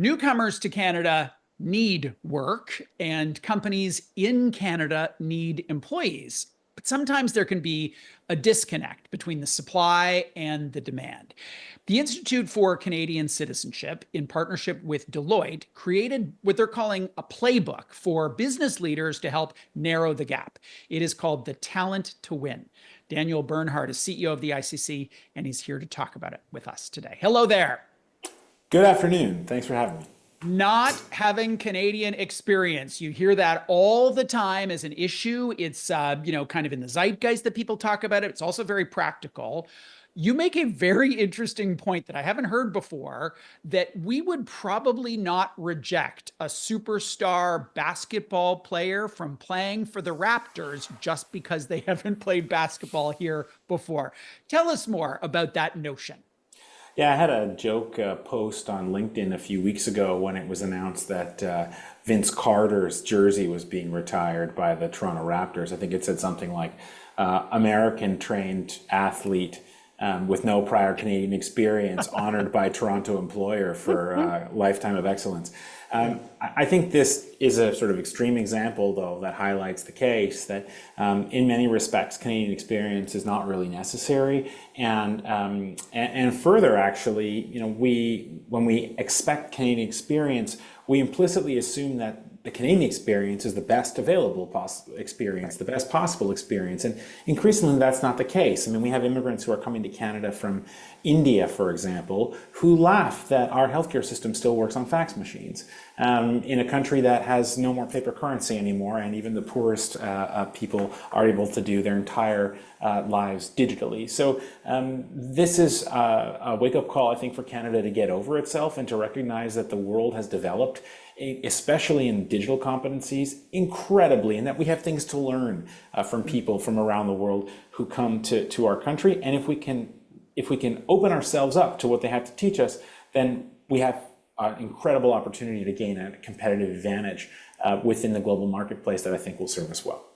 Newcomers to Canada need work, and companies in Canada need employees. But sometimes there can be a disconnect between the supply and the demand. The Institute for Canadian Citizenship, in partnership with Deloitte, created what they're calling a playbook for business leaders to help narrow the gap. It is called the Talent to Win. Daniel Bernhard is CEO of the ICC, and he's here to talk about it with us today. Hello there. Good afternoon. Thanks for having me. Not having Canadian experience. You hear that all the time as an issue. It's, kind of in the zeitgeist that people talk about it. It's also very practical. You make a very interesting point that I haven't heard before, that we would probably not reject a superstar basketball player from playing for the Raptors just because they haven't played basketball here before. Tell us more about that notion. Yeah, I had a joke post on LinkedIn a few weeks ago when it was announced that Vince Carter's jersey was being retired by the Toronto Raptors. I think it said something like American-trained athlete with no prior Canadian experience, honored by Toronto employer for a lifetime of excellence. I think this is a sort of extreme example, though, that highlights the case that in many respects, Canadian experience is not really necessary. And further, actually, when we expect Canadian experience, we implicitly assume that the Canadian experience is the best available experience, the best possible experience. And increasingly, that's not the case. I mean, we have immigrants who are coming to Canada from India, for example, who laugh that our healthcare system still works on fax machines in a country that has no more paper currency anymore, and even the poorest people are able to do their entire lives digitally. So this is a wake-up call, I think, for Canada to get over itself and to recognize that the world has developed, especially in digital competencies, incredibly, and that we have things to learn from people from around the world who come to our country. And if we can open ourselves up to what they have to teach us, then we have an incredible opportunity to gain a competitive advantage within the global marketplace that I think will serve us well.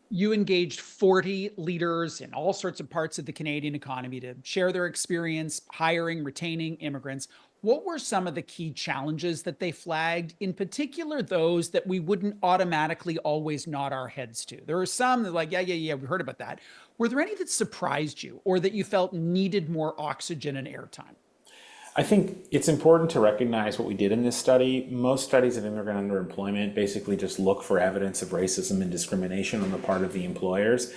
You engaged 40 leaders in all sorts of parts of the Canadian economy to share their experience hiring, retaining immigrants. What were some of the key challenges that they flagged, in particular those that we wouldn't automatically always nod our heads to? There are some that are like, yeah, we heard about that. Were there any that surprised you or that you felt needed more oxygen and airtime? I think it's important to recognize what we did in this study. Most studies of immigrant underemployment basically just look for evidence of racism and discrimination on the part of the employers,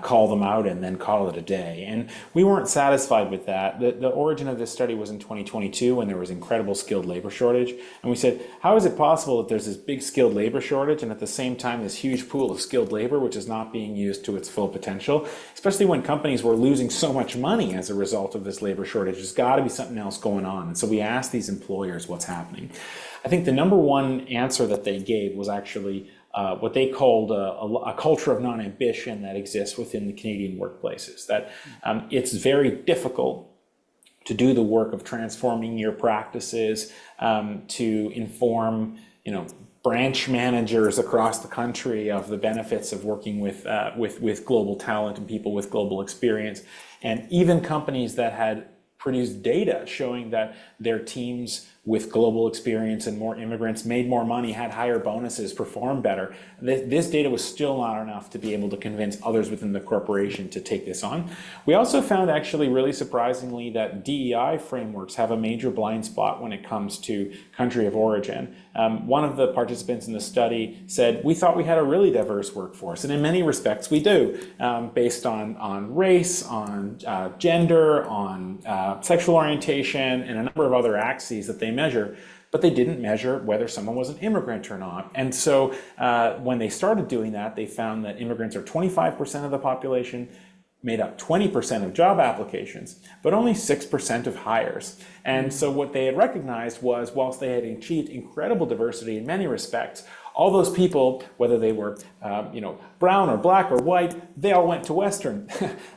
call them out, and then call it a day. And we weren't satisfied with that. The origin of this study was in 2022 when there was incredible skilled labor shortage. And we said, how is it possible that there's this big skilled labor shortage and at the same time this huge pool of skilled labor which is not being used to its full potential, especially when companies were losing so much money as a result of this labor shortage? There's got to be something else going on. And so we asked these employers what's happening. I think the number one answer that they gave was actually what they called a culture of non-ambition that exists within the Canadian workplaces, that it's very difficult to do the work of transforming your practices, to inform, branch managers across the country of the benefits of working with global talent and people with global experience. And even companies that had produced data showing that their teams with global experience and more immigrants made more money, had higher bonuses, performed better. This data was still not enough to be able to convince others within the corporation to take this on. We also found, actually really surprisingly, that DEI frameworks have a major blind spot when it comes to country of origin. One of the participants in the study said, we thought we had a really diverse workforce, and in many respects we do, based on race, on gender, on sexual orientation, and a number of other axes that they measure, but they didn't measure whether someone was an immigrant or not. And so when they started doing that, they found that immigrants are 25% of the population, made up 20% of job applications, but only 6% of hires. And so what they had recognized was, whilst they had achieved incredible diversity in many respects, all those people, whether they were brown or black or white, they all went to Western.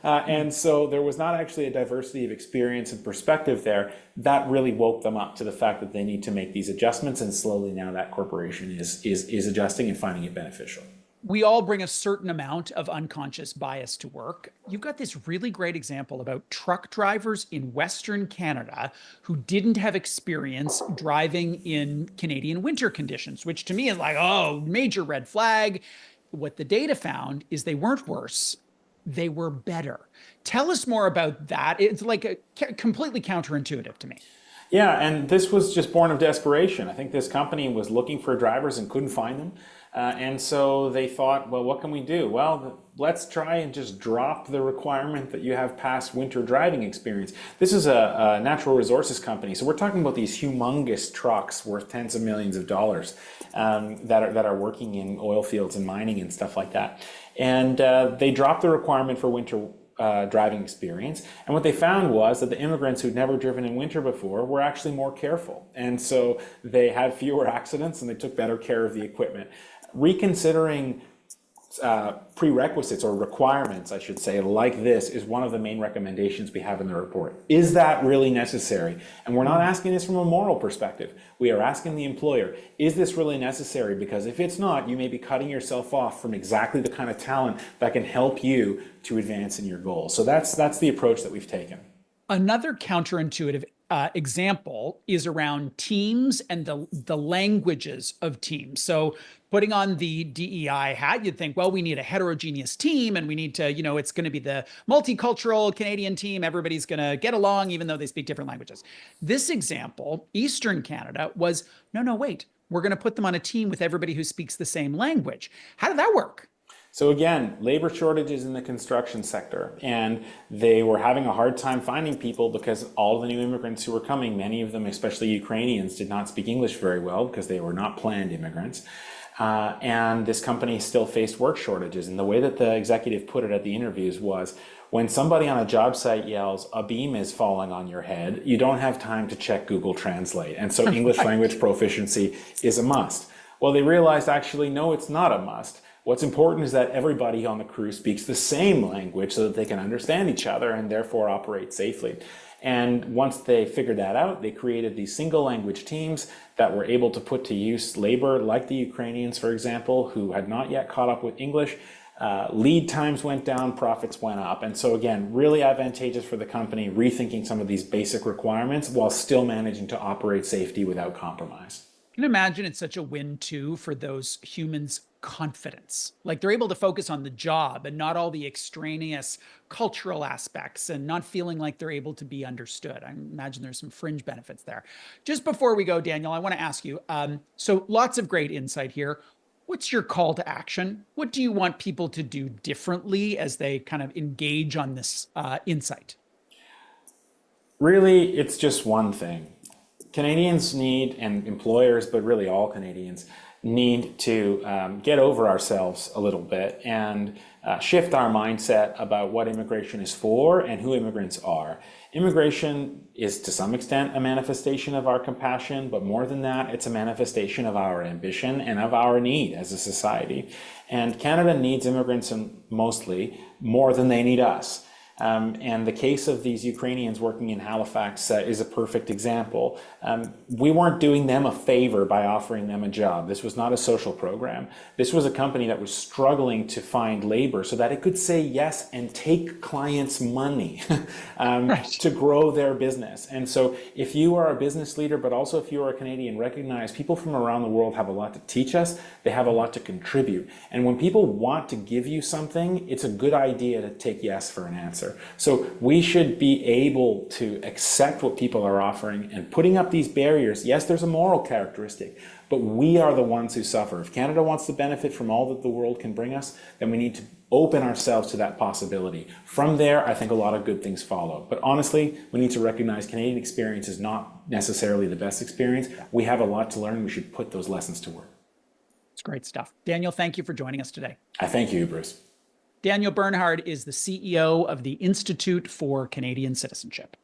And so there was not actually a diversity of experience and perspective there. That really woke them up to the fact that they need to make these adjustments, and slowly now that corporation is adjusting and finding it beneficial. We all bring a certain amount of unconscious bias to work. You've got this really great example about truck drivers in Western Canada who didn't have experience driving in Canadian winter conditions, which to me is like, oh, major red flag. What the data found is they weren't worse, they were better. Tell us more about that. It's like completely counterintuitive to me. Yeah, and this was just born of desperation. I think this company was looking for drivers and couldn't find them. And so they thought, well, what can we do? Well, let's try and just drop the requirement that you have past winter driving experience. This is a natural resources company. So we're talking about these humongous trucks worth tens of millions of dollars that are working in oil fields and mining and stuff like that. And they dropped the requirement for winter driving experience. And what they found was that the immigrants who'd never driven in winter before were actually more careful. And so they had fewer accidents and they took better care of the equipment. Reconsidering prerequisites or requirements, I should say, like this is one of the main recommendations we have in the report. Is that really necessary? And we're not asking this from a moral perspective. We are asking the employer, is this really necessary? Because if it's not, you may be cutting yourself off from exactly the kind of talent that can help you to advance in your goals. So that's the approach that we've taken. Another counterintuitive example is around teams and the languages of teams. So putting on the DEI hat, you'd think, well, we need a heterogeneous team and we need to, it's going to be the multicultural Canadian team. Everybody's going to get along, even though they speak different languages. This example, Eastern Canada, was no, wait, we're going to put them on a team with everybody who speaks the same language. How did that work? So again, labor shortages in the construction sector, and they were having a hard time finding people because all of the new immigrants who were coming, many of them, especially Ukrainians, did not speak English very well because they were not planned immigrants. And this company still faced work shortages. And the way that the executive put it at the interviews was, when somebody on a job site yells, "a beam is falling on your head," you don't have time to check Google Translate. And so English language proficiency is a must. Well, they realized actually, no, it's not a must. What's important is that everybody on the crew speaks the same language so that they can understand each other and therefore operate safely. And once they figured that out, they created these single language teams that were able to put to use labor, like the Ukrainians, for example, who had not yet caught up with English. Lead times went down, profits went up. And so again, really advantageous for the company, rethinking some of these basic requirements while still managing to operate safety without compromise. I can imagine it's such a win too for those humans' confidence. Like they're able to focus on the job and not all the extraneous cultural aspects and not feeling like they're able to be understood. I imagine there's some fringe benefits there. Just before we go, Daniel, I want to ask you, so lots of great insight here. What's your call to action? What do you want people to do differently as they kind of engage on this insight? Really, it's just one thing. Canadians need, and employers, but really all Canadians, need to get over ourselves a little bit and shift our mindset about what immigration is for and who immigrants are. Immigration is to some extent a manifestation of our compassion, but more than that, it's a manifestation of our ambition and of our need as a society. And Canada needs immigrants mostly more than they need us. And the case of these Ukrainians working in Halifax is a perfect example. We weren't doing them a favor by offering them a job. This was not a social program. This was a company that was struggling to find labor so that it could say yes and take clients' money to grow their business. And so if you are a business leader, but also if you are a Canadian, recognize people from around the world have a lot to teach us. They have a lot to contribute. And when people want to give you something, it's a good idea to take yes for an answer. So we should be able to accept what people are offering, and putting up these barriers. Yes, there's a moral characteristic, but we are the ones who suffer. If Canada wants to benefit from all that the world can bring us, then we need to open ourselves to that possibility. From there, I think a lot of good things follow. But honestly, we need to recognize Canadian experience is not necessarily the best experience. We have a lot to learn. We should put those lessons to work. It's great stuff. Daniel, thank you for joining us today. I thank you, Bruce. Daniel Bernhard is the CEO of the Institute for Canadian Citizenship.